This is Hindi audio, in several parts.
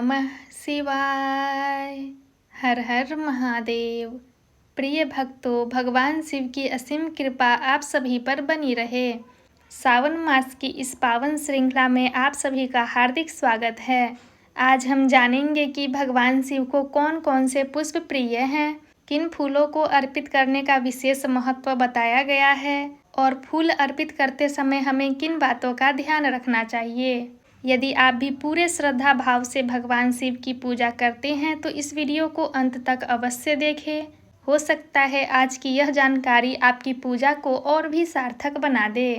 नमः शिवाय। हर हर महादेव। प्रिय भक्तों, भगवान शिव की असीम कृपा आप सभी पर बनी रहे। सावन मास की इस पावन श्रृंखला में आप सभी का हार्दिक स्वागत है। आज हम जानेंगे कि भगवान शिव को कौन कौन से पुष्प प्रिय हैं, किन फूलों को अर्पित करने का विशेष महत्व बताया गया है और फूल अर्पित करते समय हमें किन बातों का ध्यान रखना चाहिए। यदि आप भी पूरे श्रद्धा भाव से भगवान शिव की पूजा करते हैं तो इस वीडियो को अंत तक अवश्य देखें। हो सकता है आज की यह जानकारी आपकी पूजा को और भी सार्थक बना दे।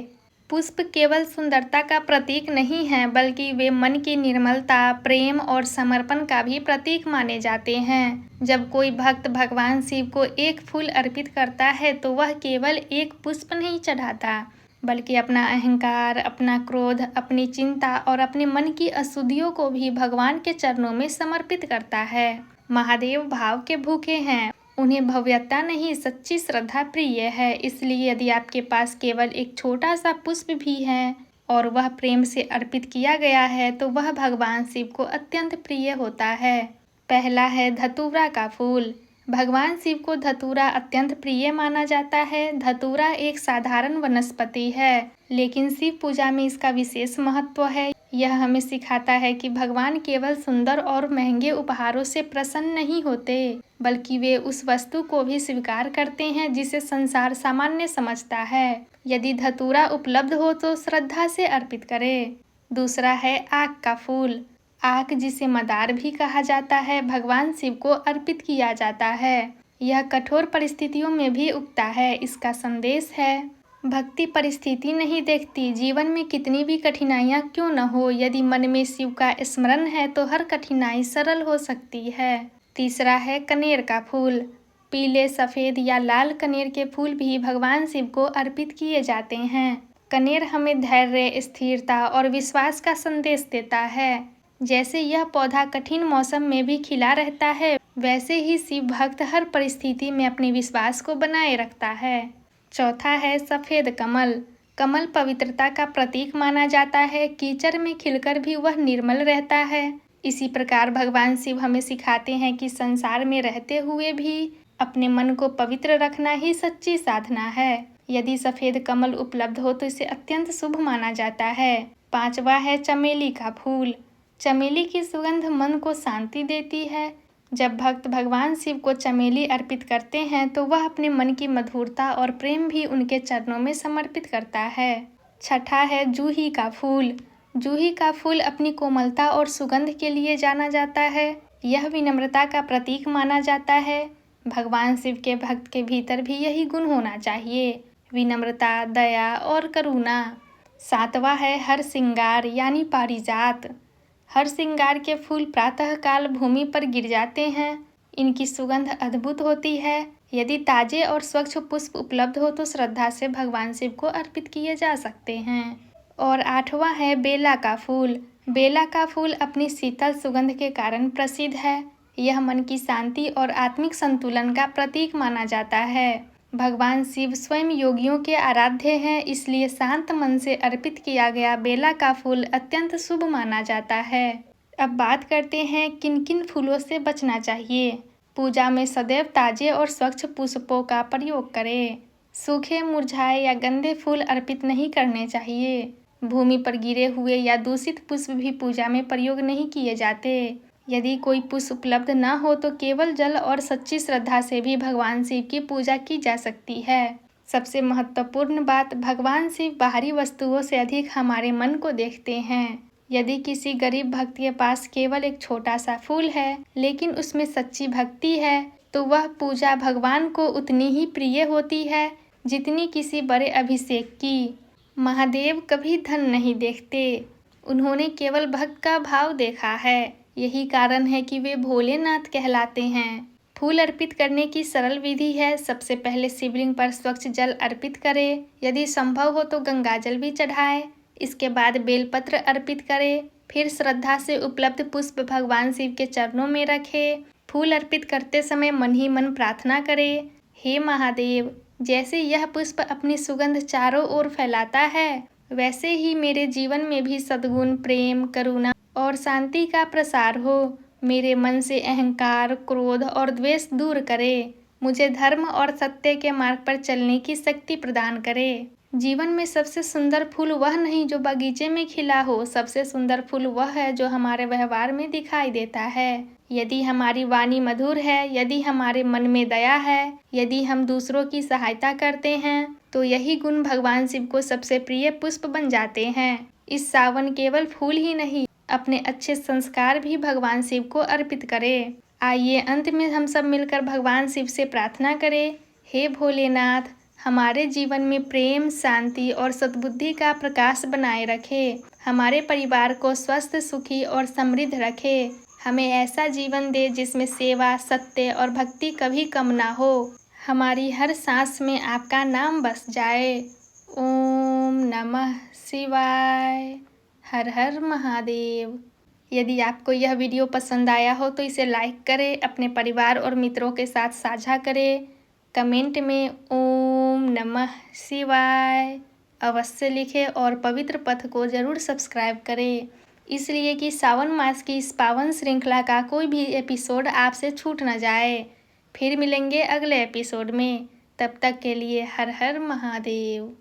पुष्प केवल सुंदरता का प्रतीक नहीं है, बल्कि वे मन की निर्मलता, प्रेम और समर्पण का भी प्रतीक माने जाते हैं। जब कोई भक्त भगवान शिव को एक फूल अर्पित करता है तो वह केवल एक पुष्प नहीं चढ़ाता, बल्कि अपना अहंकार, अपना क्रोध, अपनी चिंता और अपने मन की अशुद्धियों को भी भगवान के चरणों में समर्पित करता है। महादेव भाव के भूखे हैं, उन्हें भव्यता नहीं सच्ची श्रद्धा प्रिय है। इसलिए यदि आपके पास केवल एक छोटा सा पुष्प भी है और वह प्रेम से अर्पित किया गया है तो वह भगवान शिव को अत्यंत प्रिय होता है। पहला है धतूरा का फूल। भगवान शिव को धतूरा अत्यंत प्रिय माना जाता है। धतूरा एक साधारण वनस्पति है, लेकिन शिव पूजा में इसका विशेष महत्व है। यह हमें सिखाता है कि भगवान केवल सुंदर और महंगे उपहारों से प्रसन्न नहीं होते, बल्कि वे उस वस्तु को भी स्वीकार करते हैं जिसे संसार सामान्य समझता है। यदि धतूरा उपलब्ध हो तो श्रद्धा से अर्पित करें। दूसरा है आक का फूल। आक, जिसे मदार भी कहा जाता है, भगवान शिव को अर्पित किया जाता है। यह कठोर परिस्थितियों में भी उगता है। इसका संदेश है, भक्ति परिस्थिति नहीं देखती। जीवन में कितनी भी कठिनाइयाँ क्यों न हो, यदि मन में शिव का स्मरण है तो हर कठिनाई सरल हो सकती है। तीसरा है कनेर का फूल। पीले, सफ़ेद या लाल कनेर के फूल भी भगवान शिव को अर्पित किए जाते हैं। कनेर हमें धैर्य, स्थिरता और विश्वास का संदेश देता है। जैसे यह पौधा कठिन मौसम में भी खिला रहता है, वैसे ही शिव भक्त हर परिस्थिति में अपने विश्वास को बनाए रखता है। चौथा है सफ़ेद कमल। कमल पवित्रता का प्रतीक माना जाता है। कीचड़ में खिलकर भी वह निर्मल रहता है। इसी प्रकार भगवान शिव हमें सिखाते हैं कि संसार में रहते हुए भी अपने मन को पवित्र रखना ही सच्ची साधना है। यदि सफ़ेद कमल उपलब्ध हो तो इसे अत्यंत शुभ माना जाता है। पांचवा है चमेली का फूल। चमेली की सुगंध मन को शांति देती है। जब भक्त भगवान शिव को चमेली अर्पित करते हैं तो वह अपने मन की मधुरता और प्रेम भी उनके चरणों में समर्पित करता है। छठा है जूही का फूल। जूही का फूल अपनी कोमलता और सुगंध के लिए जाना जाता है। यह विनम्रता का प्रतीक माना जाता है। भगवान शिव के भक्त के भीतर भी यही गुण होना चाहिए, विनम्रता, दया और करुणा। सातवां है हर श्रृंगार यानी पारिजात। हर श्रृंगार के फूल प्रातःकाल भूमि पर गिर जाते हैं। इनकी सुगंध अद्भुत होती है। यदि ताजे और स्वच्छ पुष्प उपलब्ध हो तो श्रद्धा से भगवान शिव को अर्पित किए जा सकते हैं। और आठवां है बेला का फूल। बेला का फूल अपनी शीतल सुगंध के कारण प्रसिद्ध है। यह मन की शांति और आत्मिक संतुलन का प्रतीक माना जाता है। भगवान शिव स्वयं योगियों के आराध्य हैं, इसलिए शांत मन से अर्पित किया गया बेला का फूल अत्यंत शुभ माना जाता है। अब बात करते हैं किन किन फूलों से बचना चाहिए। पूजा में सदैव ताजे और स्वच्छ पुष्पों का प्रयोग करें। सूखे, मुरझाए या गंदे फूल अर्पित नहीं करने चाहिए। भूमि पर गिरे हुए या दूषित पुष्प भी पूजा में प्रयोग नहीं किए जाते। यदि कोई पुष्प उपलब्ध न हो तो केवल जल और सच्ची श्रद्धा से भी भगवान शिव की पूजा की जा सकती है। सबसे महत्वपूर्ण बात, भगवान शिव बाहरी वस्तुओं से अधिक हमारे मन को देखते हैं। यदि किसी गरीब भक्त के पास केवल एक छोटा सा फूल है, लेकिन उसमें सच्ची भक्ति है, तो वह पूजा भगवान को उतनी ही प्रिय होती है जितनी किसी बड़े अभिषेक की। महादेव कभी धन नहीं देखते, उन्होंने केवल भक्त का भाव देखा है। यही कारण है कि वे भोलेनाथ कहलाते हैं। फूल अर्पित करने की सरल विधि है। सबसे पहले शिवलिंग पर स्वच्छ जल अर्पित करें। यदि संभव हो तो गंगा जल भी चढ़ाएं। इसके बाद बेलपत्र अर्पित करें। फिर श्रद्धा से उपलब्ध पुष्प भगवान शिव के चरणों में रखें। फूल अर्पित करते समय मन ही मन प्रार्थना करें, हे महादेव, जैसे यह पुष्प अपनी सुगंध चारों ओर फैलाता है, वैसे ही मेरे जीवन में भी सद्गुण, प्रेम, करुणा और शांति का प्रसार हो। मेरे मन से अहंकार, क्रोध और द्वेष दूर करे। मुझे धर्म और सत्य के मार्ग पर चलने की शक्ति प्रदान करे। जीवन में सबसे सुंदर फूल वह नहीं जो बगीचे में खिला हो, सबसे सुंदर फूल वह है जो हमारे व्यवहार में दिखाई देता है। यदि हमारी वाणी मधुर है, यदि हमारे मन में दया है, यदि हम दूसरों की सहायता करते हैं, तो यही गुण भगवान शिव को सबसे प्रिय पुष्प बन जाते हैं। इस सावन केवल फूल ही नहीं, अपने अच्छे संस्कार भी भगवान शिव को अर्पित करें। आइए अंत में हम सब मिलकर भगवान शिव से प्रार्थना करें। हे भोलेनाथ, हमारे जीवन में प्रेम, शांति और सद्बुद्धि का प्रकाश बनाए रखें। हमारे परिवार को स्वस्थ, सुखी और समृद्ध रखें। हमें ऐसा जीवन दे जिसमें सेवा, सत्य और भक्ति कभी कम ना हो। हमारी हर सांस में आपका नाम बस जाए। ओम नमः शिवाय। हर हर महादेव। यदि आपको यह वीडियो पसंद आया हो तो इसे लाइक करें, अपने परिवार और मित्रों के साथ साझा करें। कमेंट में ओम नमः शिवाय अवश्य लिखें और पवित्र पथ को जरूर सब्सक्राइब करें, इसलिए कि सावन मास की इस पावन श्रृंखला का कोई भी एपिसोड आपसे छूट न जाए। फिर मिलेंगे अगले एपिसोड में। तब तक के लिए हर हर महादेव।